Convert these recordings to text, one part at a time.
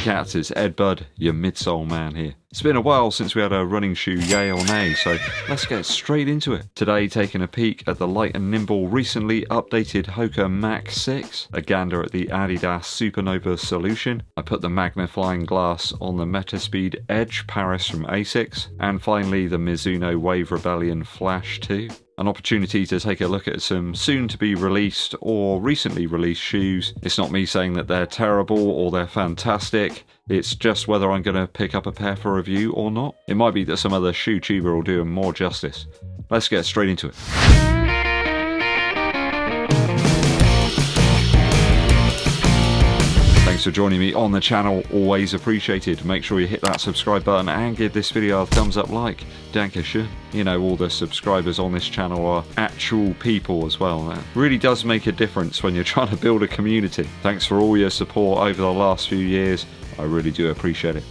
cats, it's EDDBUD, your midsole man here. It's been a while since we had a running shoe yay or nay, so let's get straight into it. Today taking a peek at the light and nimble recently updated HOKA MACH 6, a gander at the ADIDAS SUPERNOVA solution. I put the magnifying glass on the METASPEED Edge Paris from ASICS, and finally the Mizuno Wave Rebellion Flash 2. An opportunity to take a look at some soon to be released or recently released shoes. It's not me saying that they're terrible or they're fantastic, it's just whether I'm going to pick up a pair for review or not. It might be that some other shoe tuber will do them more justice. Let's get straight into it. Thanks for joining me on the channel, always appreciated. Make sure you hit that subscribe button and give this video a thumbs up like. Dankeschön. You know, all the subscribers on this channel are actual people as well. That really does make a difference when you're trying to build a community. Thanks for all your support over the last few years. I really do appreciate it.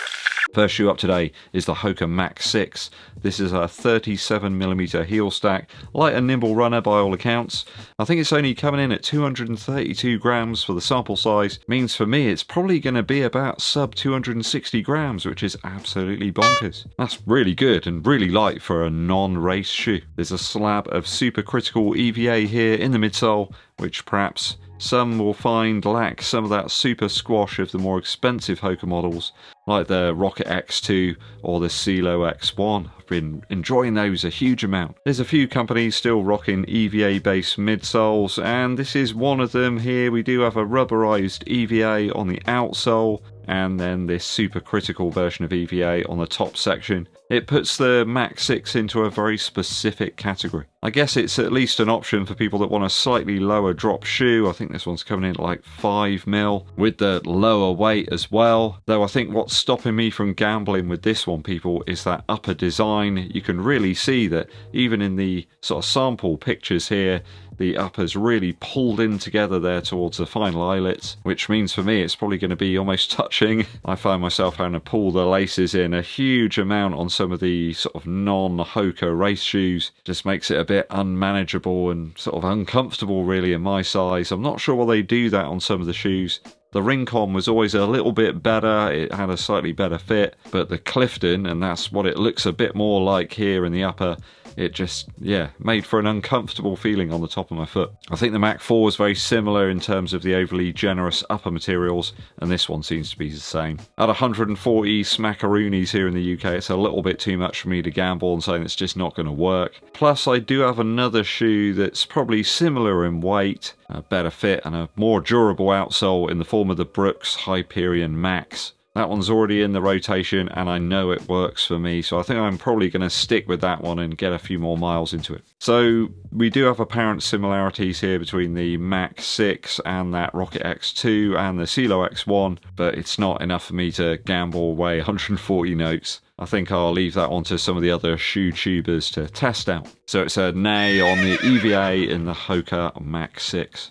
First shoe up today is the HOKA MACH 6. This is a 37mm heel stack, light and nimble runner by all accounts. I think it's only coming in at 232 grams for the sample size. Means for me it's probably going to be about sub 260 grams, which is absolutely bonkers. That's really good and really light for a non-race shoe. There's a slab of supercritical EVA here in the midsole, which perhaps some will find lack some of that super squash of the more expensive HOKA models, like the Rocket X2 or the CeeLo X1. I've been enjoying those a huge amount. There's a few companies still rocking EVA based midsoles, and this is one of them here. We do have a rubberized EVA on the outsole, and then this supercritical version of EVA on the top section. It puts the MACH 6 into a very specific category. I guess it's at least an option for people that want a slightly lower drop shoe. I think this one's coming in at like 5mm with the lower weight as well. Though I think what's stopping me from gambling with this one, people, is that upper design. You can really see that even in the sort of sample pictures here, the upper's really pulled in together there towards the final eyelets, which means for me it's probably going to be almost touching. I find myself having to pull the laces in a huge amount on some of the sort of non-HOKA race shoes. Just makes it a bit unmanageable and sort of uncomfortable really in my size. I'm not sure why they do that on some of the shoes. The Rincon was always a little bit better, it had a slightly better fit, but the Clifton, and that's what it looks a bit more like here in the upper, it just, yeah, made for an uncomfortable feeling on the top of my foot. I think the Mach 4 is very similar in terms of the overly generous upper materials, and this one seems to be the same. At 140 smackaroonies here in the UK, it's a little bit too much for me to gamble on saying it's just not going to work. Plus, I do have another shoe that's probably similar in weight, a better fit, and a more durable outsole in the form of the Brooks Hyperion Max. That one's already in the rotation and I know it works for me, so I think I'm probably going to stick with that one and get a few more miles into it. So we do have apparent similarities here between the MACH 6 and that Rocket X2 and the CeeLo X1, but it's not enough for me to gamble away 140 notes. I think I'll leave that one to some of the other shoe tubers to test out. So it's a nay on the EVA in the HOKA MACH 6.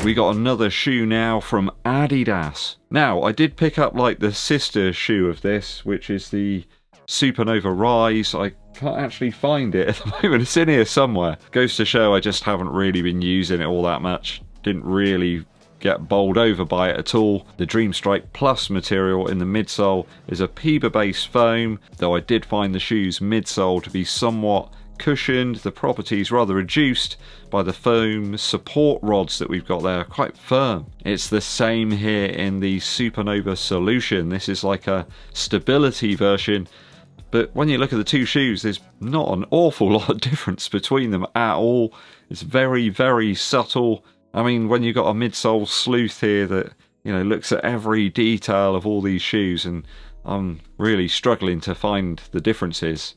We got another shoe now from Adidas. Now, I did pick up like the sister shoe of this, which is the Supernova Rise. I can't actually find it at the moment. It's in here somewhere. Goes to show I just haven't really been using it all that much. Didn't really get bowled over by it at all. The Dreamstrike Plus material in the midsole is a PEBA-based foam, though I did find the shoe's midsole to be somewhat cushioned. The properties rather reduced by the foam support rods that we've got there, quite firm. It's the same here in the Supernova solution. This is like a stability version, but when you look at the two shoes, there's not an awful lot of difference between them at all. It's very, very subtle. I mean, when you've got a midsole sleuth here that, you know, looks at every detail of all these shoes, and I'm really struggling to find the differences.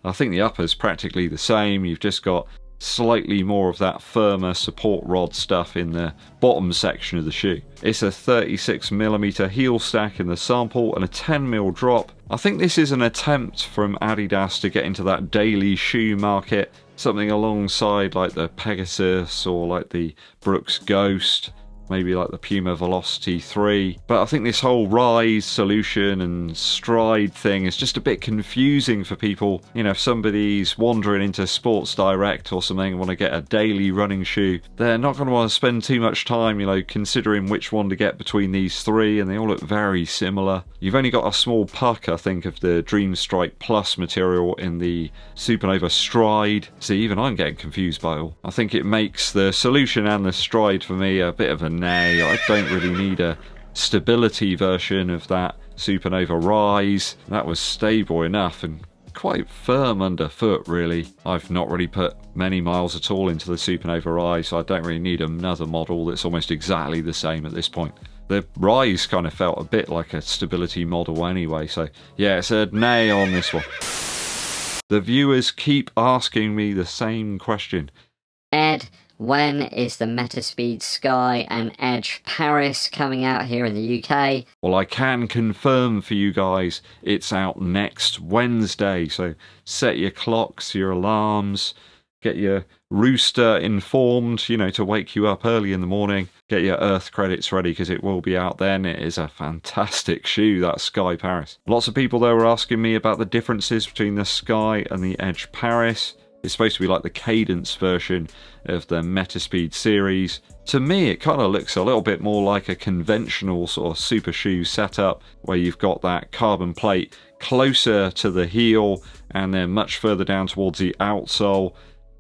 I think the upper's practically the same. You've just got slightly more of that firmer support rod stuff in the bottom section of the shoe. It's a 36mm heel stack in the sample and a 10mm drop. I think this is an attempt from Adidas to get into that daily shoe market, something alongside like the Pegasus or like the Brooks Ghost. maybe like the Puma Velocity 3. But I think this whole rise, solution and stride thing is just a bit confusing for people. You know, if somebody's wandering into Sports Direct or something and want to get a daily running shoe, they're not going to want to spend too much time, you know, considering which one to get between these three, and they all look very similar. You've only got a small puck, I think, of the Dream Strike Plus material in the Supernova Stride. See, even I'm getting confused by all. I think it makes the solution and the stride for me a bit of a nay. I don't really need a stability version of that Supernova Rise. That was stable enough and quite firm underfoot, really. I've not really put many miles at all into the Supernova Rise, so I don't really need another model that's almost exactly the same at this point. The Rise kind of felt a bit like a stability model anyway, so yeah, it's a nay on this one. The viewers keep asking me the same question. Ed, when is the Metaspeed Sky and Edge Paris coming out here in the UK? Well, I can confirm for you guys it's out next Wednesday, so set your clocks, your alarms, get your rooster informed, you know, to wake you up early in the morning. Get your Earth credits ready because it will be out then. It is a fantastic shoe, that Sky Paris. Lots of people though were asking me about the differences between the Sky and the Edge Paris. It's supposed to be like the Cadence version of the Metaspeed series. To me, it kind of looks a little bit more like a conventional sort of super shoe setup, where you've got that carbon plate closer to the heel and then much further down towards the outsole.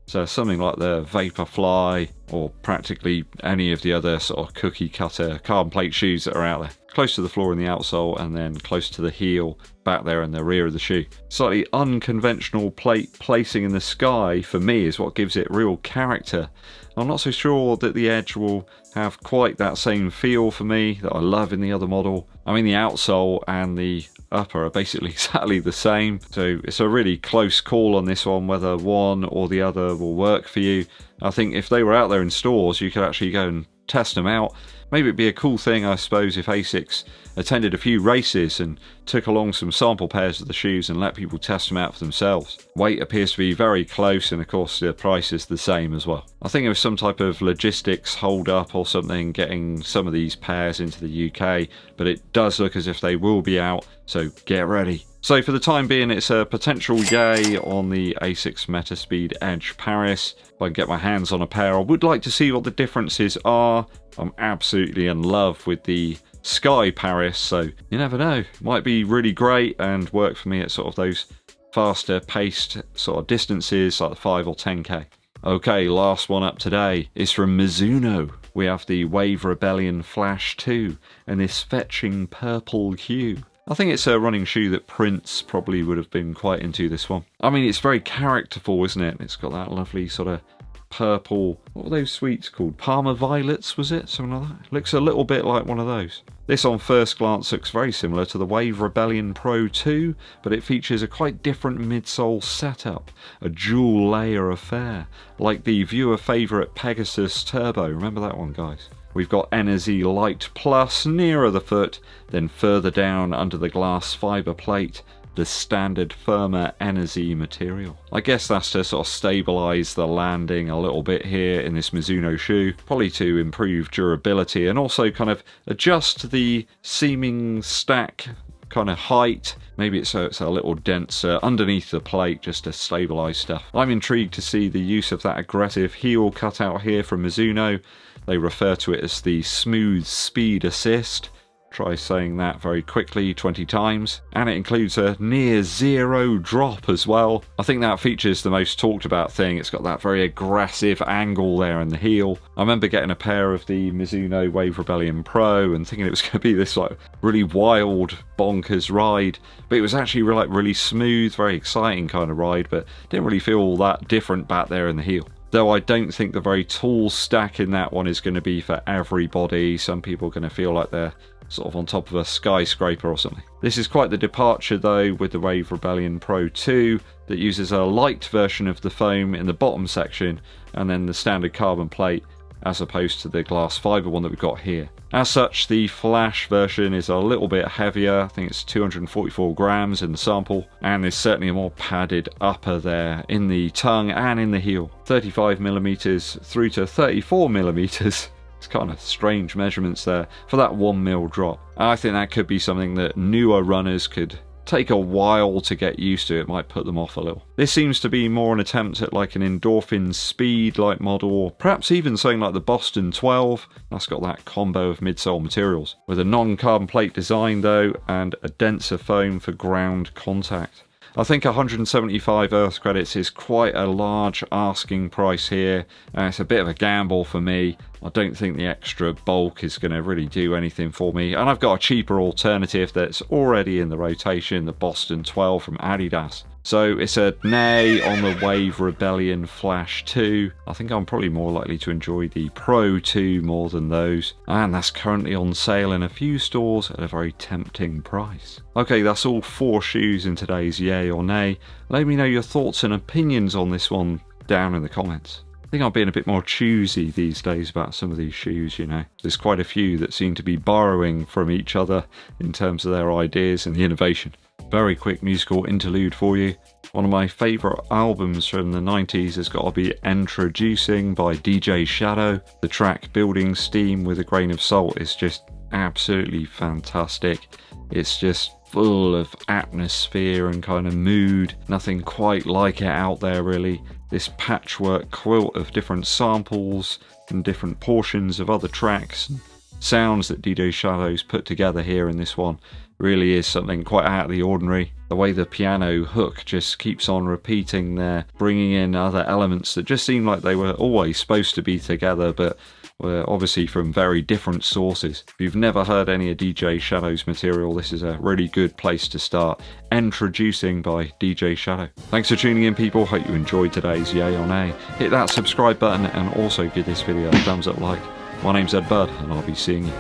So something like the Vaporfly or practically any of the other sort of cookie cutter carbon plate shoes that are out there. Close to the floor in the outsole and then close to the heel back there in the rear of the shoe. Slightly unconventional plate placing in the Sky for me is what gives it real character. I'm not so sure that the Edge will have quite that same feel for me that I love in the other model. I mean, the outsole and the upper are basically exactly the same, so it's a really close call on this one whether one or the other will work for you. I think if they were out there in stores, you could actually go and test them out. Maybe it'd be a cool thing, I suppose, if ASICS attended a few races and took along some sample pairs of the shoes and let people test them out for themselves. Weight appears to be very close, and of course the price is the same as well. I think it was some type of logistics hold up or something getting some of these pairs into the UK, but it does look as if they will be out, so get ready. So for the time being, it's a potential yay on the ASICS Metaspeed Edge Paris. If I can get my hands on a pair, I would like to see what the differences are. I'm absolutely in love with the Sky Paris, so you never know. Might be really great and work for me at sort of those faster paced sort of distances, like the 5 or 10k. Okay, last one up today is from Mizuno. We have the Wave Rebellion Flash 2 and this fetching purple hue. I think it's a running shoe that Prince probably would have been quite into, this one. I mean, it's very characterful, isn't it? It's got that lovely sort of purple, what were those sweets called? Parma Violets, was it? Something like that. Looks a little bit like one of those. This on first glance looks very similar to the Wave Rebellion Pro 2, but it features a quite different midsole setup, a dual layer affair, like the viewer favourite Pegasus Turbo. Remember that one, guys? We've got Energy Light Plus nearer the foot, then further down under the glass fibre plate, the standard firmer Energy material. I guess that's to sort of stabilise the landing a little bit here in this Mizuno shoe, probably to improve durability and also kind of adjust the seaming stack kind of height. Maybe it's so it's a little denser underneath the plate just to stabilise stuff. I'm intrigued to see the use of that aggressive heel cutout here from Mizuno. They refer to it as the Smooth Speed Assist. Try saying that very quickly 20 times. And it includes a near zero drop as well. I think that features the most talked about thing. It's got that very aggressive angle there in the heel. I remember getting a pair of the Mizuno Wave Rebellion Pro and thinking it was going to be this like really wild, bonkers ride. But it was actually really smooth, very exciting kind of ride, but didn't really feel all that different back there in the heel. Though I don't think the very tall stack in that one is going to be for everybody. Some people are going to feel like they're sort of on top of a skyscraper or something. This is quite the departure though with the Wave Rebellion Pro 2 that uses a light version of the foam in the bottom section and then the standard carbon plate as opposed to the glass fibre one that we've got here. As such, the Flash version is a little bit heavier. I think it's 244 grams in the sample, and there's certainly a more padded upper there in the tongue and in the heel. 35mm through to 34mm It's kind of strange measurements there for that 1mm drop. I think that could be something that newer runners could take a while to get used to. It might put them off a little. This seems to be more an attempt at like an endorphin speed like model, or perhaps even something like the Boston 12. That's got that combo of midsole materials with a non-carbon plate design though, and a denser foam for ground contact. I think 175 Earth credits is quite a large asking price here, and it's a bit of a gamble for me. I don't think the extra bulk is going to really do anything for me, and I've got a cheaper alternative that's already in the rotation, the Boston 12 from Adidas. So it's a nay on the Wave Rebellion Flash 2. I think I'm probably more likely to enjoy the Pro 2 more than those, and that's currently on sale in a few stores at a very tempting price. Okay, that's all 4 shoes in today's yay or nay. Let me know your thoughts and opinions on this one down in the comments. I think I'm being a bit more choosy these days about some of these shoes, you know. There's quite a few that seem to be borrowing from each other in terms of their ideas and the innovation. Very quick musical interlude for you. One of my favourite albums from the 90s has got to be Introducing by DJ Shadow. The track Building Steam with a Grain of Salt is just absolutely fantastic. It's just full of atmosphere and kind of mood. Nothing quite like it out there really. This patchwork quilt of different samples and different portions of other tracks and sounds that DJ Shadow's put together here in this one really is something quite out of the ordinary. The way the piano hook just keeps on repeating there, bringing in other elements that just seem like they were always supposed to be together, but were obviously from very different sources. If you've never heard any of DJ Shadow's material, this is a really good place to start. Introducing by DJ Shadow. Thanks for tuning in, people. Hope you enjoyed today's yay or nay. Hit that subscribe button and also give this video a thumbs up like. My name's EDDBUD and I'll be seeing you